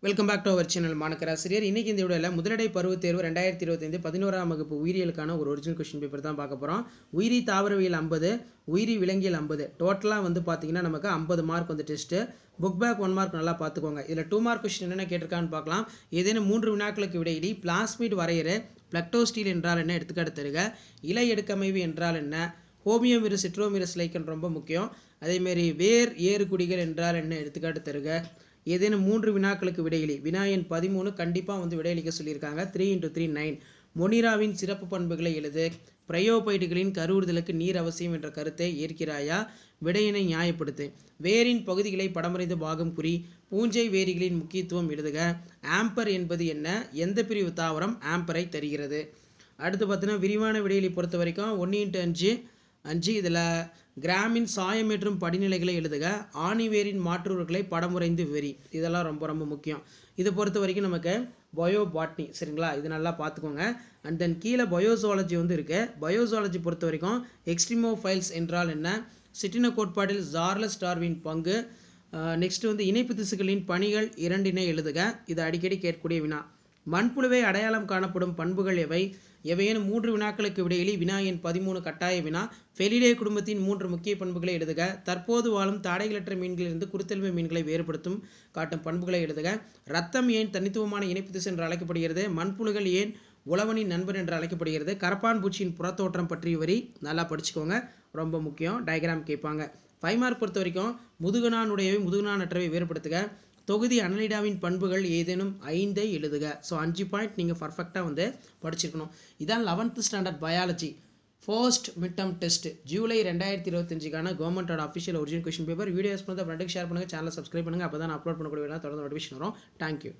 Welcome back to our channel மாணக்கராசிரியர். இன்றைக்கி இந்த வீடியோவில் முதலடை பருவத் தேர்வு 2025 11ஆம் வகுப்பு உயிரியலுக்கான ஒரு ஒரிஜினல் கொஸ்டின் பேப்பர் தான் பார்க்க போகிறோம். உயிரி தாவரவியல் 50, உயிரி விலங்கியல் 50, டோட்டலாக பார்த்தீங்கன்னா நமக்கு 50 mark test. Book back 1 mark நல்லா பார்த்துக்கோங்க. இதில் 2 மார்க் கொஸ்டின் என்னென்ன கேட்டிருக்கான்னு பார்க்கலாம். ஏதேனும் 3 வினாக்களுக்கு விடையிடி பிளாஸ்மிட் வரையறை, பிளக்டோஸ்டீல் என்றால் என்ன, எடுத்துக்காட்டு தருக. இலை எடுக்கமைவு என்றால் என்ன, ஹோமியோமிரஸ் சிட்ரோமிரஸ் லைக்கன் ரொம்ப முக்கியம். அதேமாரி வேர் ஏறுகுடிகள் என்றால் என்ன, எடுத்துக்காட்டு தருக. ஏதேனும் 3 வினாக்களுக்கு விடையிலி. வினா எண் 13 கண்டிப்பாக விடையளிக்க சொல்லியிருக்காங்க. 3 × 3 9. மொனிராவின் சிறப்பு பண்புகளை எழுது. பிரயோபைட்டுகளின் கருவுறுதலுக்கு நீர் அவசியம் என்ற கருத்தை ஏற்கிறாயா? விடையினை நியாயப்படுத்து. வேரின் பகுதிகளை படமறிந்து பாகம் குறி. பூஞ்சை வேரிகளின் முக்கியத்துவம் எழுதுக. ஆம்பர் என்பது என்ன? எந்த பிரிவு தாவரம் ஆம்பரை தருகிறது? அடுத்து பார்த்தீங்கன்னா விரிவான விடையிலி பொறுத்த வரைக்கும் 1 × 5 இதில் கிராமின் சாயம் மற்றும் படிநிலைகளை எழுதுக. ஆணிவேரின் மாற்றுகளை படமுறைந்து விவரி. இதெல்லாம் ரொம்ப ரொம்ப முக்கியம். இதை பொறுத்த வரைக்கும் நமக்கு பயோபாட்னி, சரிங்களா? இது நல்லா பார்த்துக்கோங்க. அண்ட் தென் கீழே பயோசாலஜி இருக்குது. பயோசாலஜி பொறுத்த வரைக்கும் எக்ஸ்ட்ரிமோஃபைல்ஸ் என்றால் என்ன, சிற்றின கோட்பாட்டில் சார்லஸ் டார்வின் பங்கு, நெக்ஸ்ட் இணைப்பு திசுக்களின் பணிகள் 2 எழுதுக. இது அடிக்கடி கேட்கக்கூடிய வினா. மண்புழுவை அடையாளம் காணப்படும் பண்புகள் எவை? எவையேனும் 3 வினாக்களுக்கு விடையிலி. வினா எண் 13 கட்டாய வினா. ஃபெலிடே குடும்பத்தின் 3 முக்கிய பண்புகளை எழுதுக. தற்போது வாழும் தாடைகளற்ற மீன்களிலிருந்து குருத்தெலும்பு மீன்களை வேறுபடுத்தும் காட்டும் பண்புகளை எழுதுக. ரத்தம் ஏன் தனித்துவமான இணைப்பு திசு என்று அழைக்கப்படுகிறது? மண்புழுகள் ஏன் உழவனின் நண்பன் என்று அழைக்கப்படுகிறது? கரப்பான் பூச்சியின் புறத்தோற்றம் பற்றி வரி நல்லா படிச்சுக்கோங்க, ரொம்ப முக்கியம். டயக்ராம் கேட்பாங்க. 5 மார்க் பொறுத்த வரைக்கும் முதுகுநானுடையவை முதுகுநானற்றவை வேறுபடுத்துக. தொகுதி அனலிடாவின் பண்புகள் ஏதேனும் 5 எழுதுக. ஸோ 5 பாயிண்ட் நீங்கள் பர்ஃபெக்டாக படிச்சிருக்கணும். இதான் 11th standard biology first mid term test July 2025க்கான கவர்மெண்டோட official original question paper. Videos பண்ணி ஃப்ரெண்டுக்கு ஷேர் பண்ணுங்கள், சேனலை சப்ஸ்கிரைப் பண்ணுங்கள். அப்போ தான் நான் அப்லோட் பண்ணக்கூடிய தொடர்ந்து நோட்டிஃபிகேஷன் வரும். தேங்க்யூ.